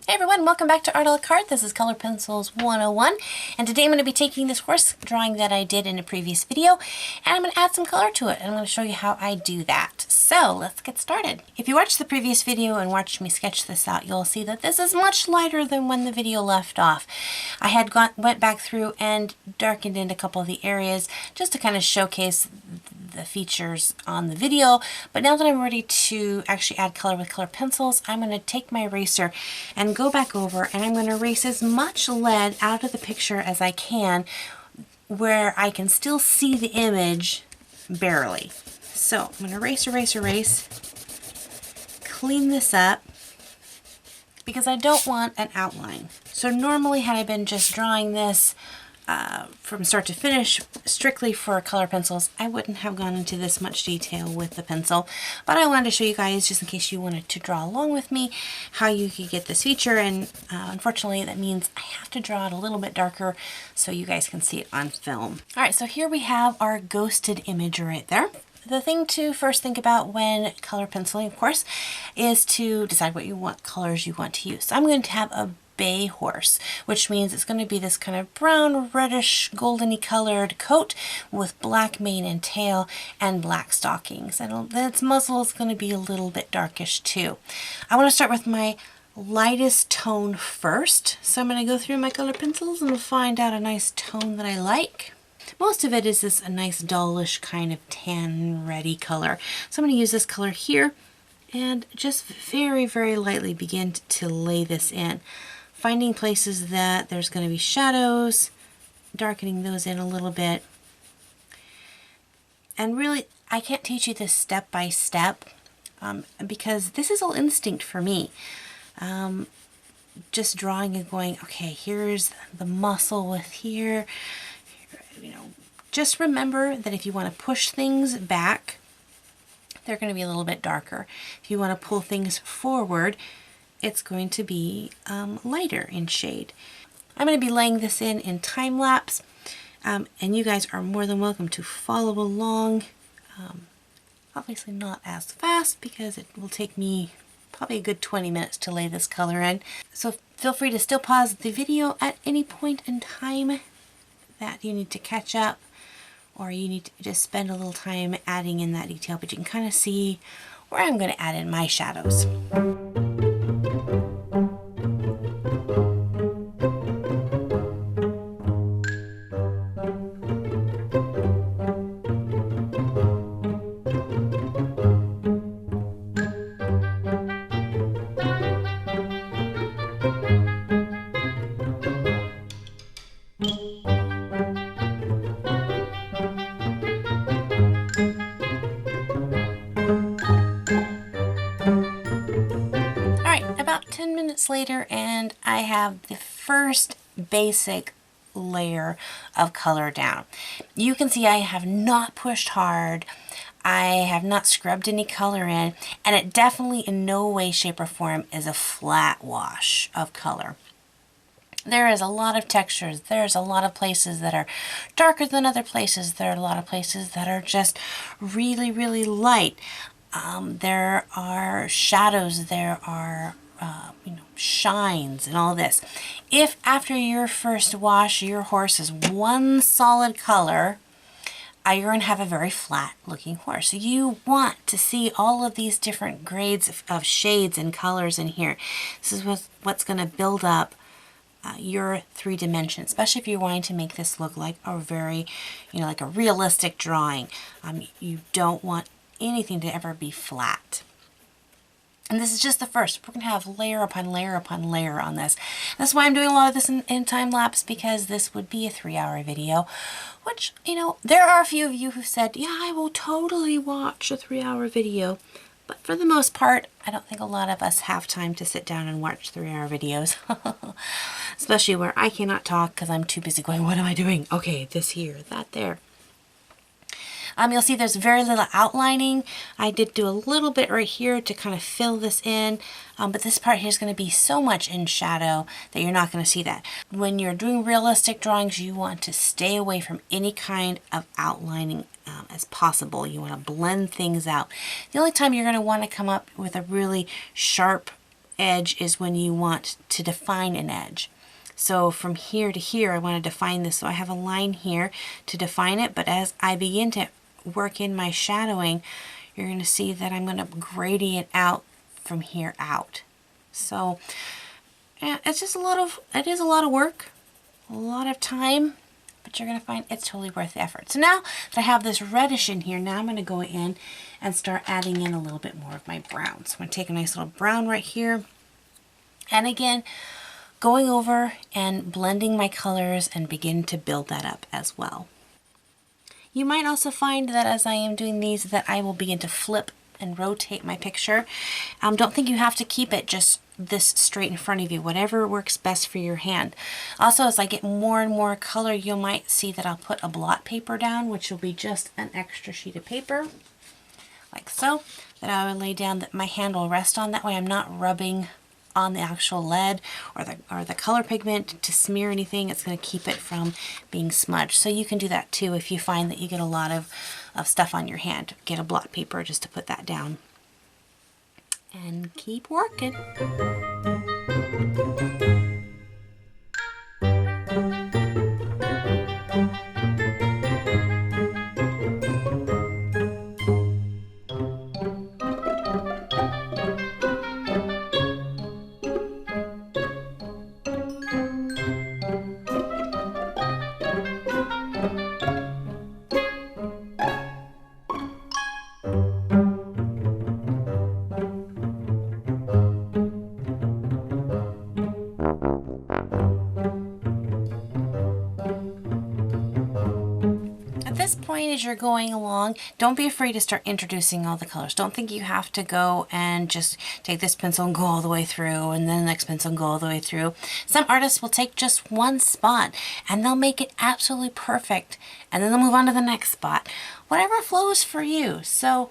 Hey everyone, welcome back to Art a la Carte. This is Color Pencils 101, and today I'm going to be taking this horse drawing that I did in a previous video, and I'm going to add some color to it, and I'm going to show you how I do that. So let's get started. If you watched the previous video and watched me sketch this out, you'll see that this is much lighter than when the video left off. I had went back through and darkened in a couple of the areas just to kind of showcase the features on the video, but now that I'm ready to actually add color with color pencils, I'm going to take my eraser and go back over, and I'm going to erase as much lead out of the picture as I can where I can still see the image barely. So I'm going to erase, clean this up because I don't want an outline. So normally had I been just drawing this from start to finish strictly for color pencils, I wouldn't have gone into this much detail with the pencil, but I wanted to show you guys, just in case you wanted to draw along with me, how you could get this feature. And unfortunately that means I have to draw it a little bit darker so you guys can see it on film. Alright, so here we have our ghosted image right there. The thing to first think about when color penciling, of course, is to decide what colors you want to use. So I'm going to have a bay horse, which means it's going to be this kind of brown, reddish, goldeny colored coat with black mane and tail and black stockings. And its muzzle is going to be a little bit darkish too. I want to start with my lightest tone first. So I'm going to go through my color pencils and find out a nice tone that I like. Most of it is this a nice dullish kind of tan reddy color. So I'm going to use this color here and just very, very lightly begin to lay this in. Finding places that there's going to be shadows, darkening those in a little bit. And really, I can't teach you this step by step because this is all instinct for me. Just drawing and going, okay, here's the muscle with here. You know, just remember that if you want to push things back, they're going to be a little bit darker. If you want to pull things forward, it's going to be lighter in shade. I'm going to be laying this in time lapse, and you guys are more than welcome to follow along. Obviously not as fast because it will take me probably a good 20 minutes to lay this color in. So feel free to still pause the video at any point in time that you need to catch up, or you need to just spend a little time adding in that detail, but you can kind of see where I'm going to add in my shadows. About 10 minutes later, and I have the first basic layer of color down. You can see I have not pushed hard. I have not scrubbed any color in, and it definitely in no way, shape, or form is a flat wash of color. There is a lot of textures. There's a lot of places that are darker than other places. There are a lot of places that are just really, really light. There are shadows. There are shines and all this. If after your first wash your horse is one solid color, you're going to have a very flat looking horse. So you want to see all of these different grades of shades and colors in here. This is what's going to build up your 3 dimensions, especially if you're wanting to make this look like a very, like a realistic drawing. You don't want anything to ever be flat. And this is just the first. We're going to have layer upon layer upon layer on this. That's why I'm doing a lot of this in time lapse, because this would be a 3-hour video, which, there are a few of you who said, yeah, I will totally watch a 3-hour video. But for the most part, I don't think a lot of us have time to sit down and watch 3-hour videos. Especially where I cannot talk because I'm too busy going, what am I doing? Okay, this here, that there. You'll see there's very little outlining. I did do a little bit right here to kind of fill this in, but this part here is going to be so much in shadow that you're not going to see that. When you're doing realistic drawings, you want to stay away from any kind of outlining as possible. You want to blend things out. The only time you're going to want to come up with a really sharp edge is when you want to define an edge. So from here to here, I want to define this. So I have a line here to define it, but as I begin to work in my shadowing, you're going to see that I'm going to gradient out from here out. So yeah, it's just it is a lot of work, a lot of time, but you're going to find it's totally worth the effort. So now that I have this reddish in here, now I'm going to go in and start adding in a little bit more of my brown. So I'm going to take a nice little brown right here. And again, going over and blending my colors and begin to build that up as well. You might also find that as I am doing these that I will begin to flip and rotate my picture. Don't think you have to keep it just this straight in front of you, whatever works best for your hand. Also, as I get more and more color, you might see that I'll put a blot paper down, which will be just an extra sheet of paper, like so, that I will lay down that my hand will rest on. That way I'm not rubbing on the actual lead or the color pigment to smear anything. It's going to keep it from being smudged. So you can do that too if you find that you get a lot of stuff on your hand. Get a blot paper just to put that down. And keep working. At this point, as you're going along, don't be afraid to start introducing all the colors. Don't think you have to go and just take this pencil and go all the way through, and then the next pencil and go all the way through. Some artists will take just one spot and they'll make it absolutely perfect, and then they'll move on to the next spot. Whatever flows for you. So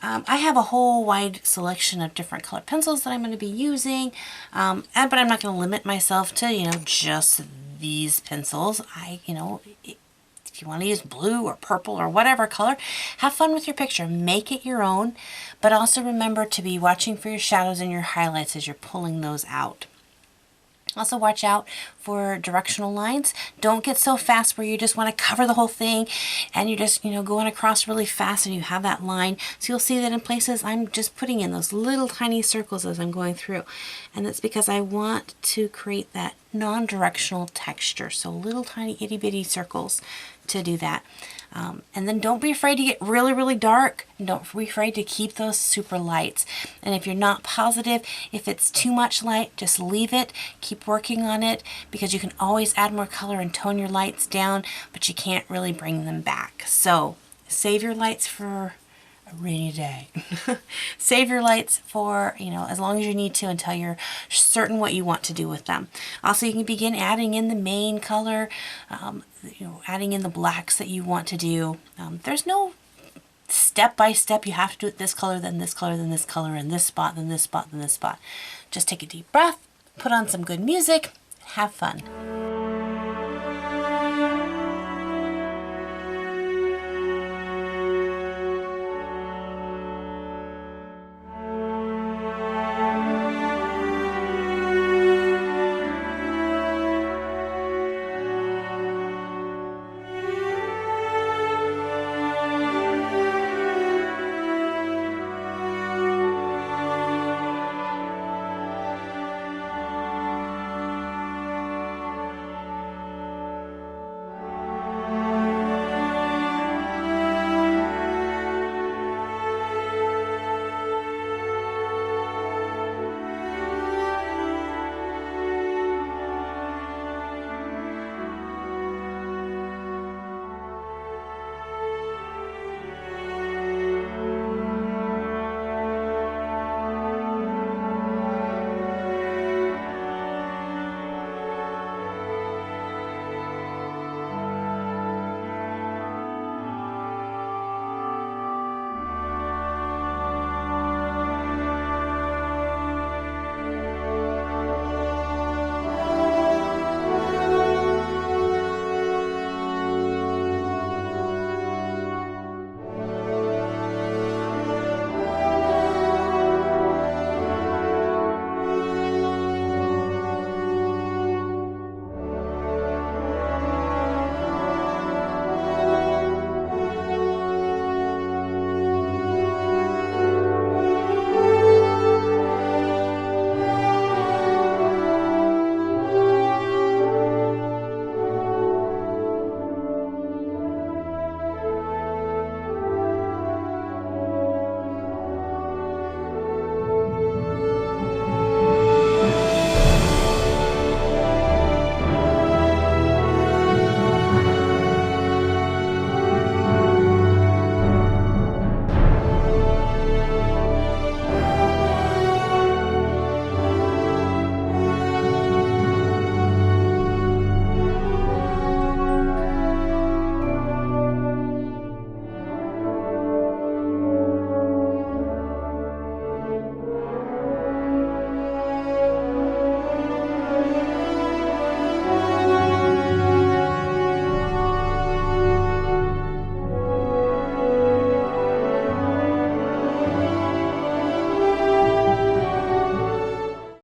I have a whole wide selection of different colored pencils that I'm going to be using, but I'm not going to limit myself to, just these pencils. If you want to use blue or purple or whatever color, have fun with your picture. Make it your own, but also remember to be watching for your shadows and your highlights as you're pulling those out. Also watch out for directional lines. Don't get so fast where you just want to cover the whole thing and you're just, going across really fast and you have that line. So you'll see that in places I'm just putting in those little tiny circles as I'm going through. And that's because I want to create that non-directional texture. So little tiny itty bitty circles to do that. And then don't be afraid to get really, really dark. And don't be afraid to keep those super lights. And if you're not positive, if it's too much light, just leave it. Keep working on it because you can always add more color and tone your lights down, but you can't really bring them back. So save your lights for a rainy day. Save your lights for, as long as you need to until you're certain what you want to do with them. Also, you can begin adding in the main color, adding in the blacks that you want to do. There's no step by step, you have to do it this color, then this color, then this color, and this spot, then this spot, then this spot. Just take a deep breath, put on some good music, have fun.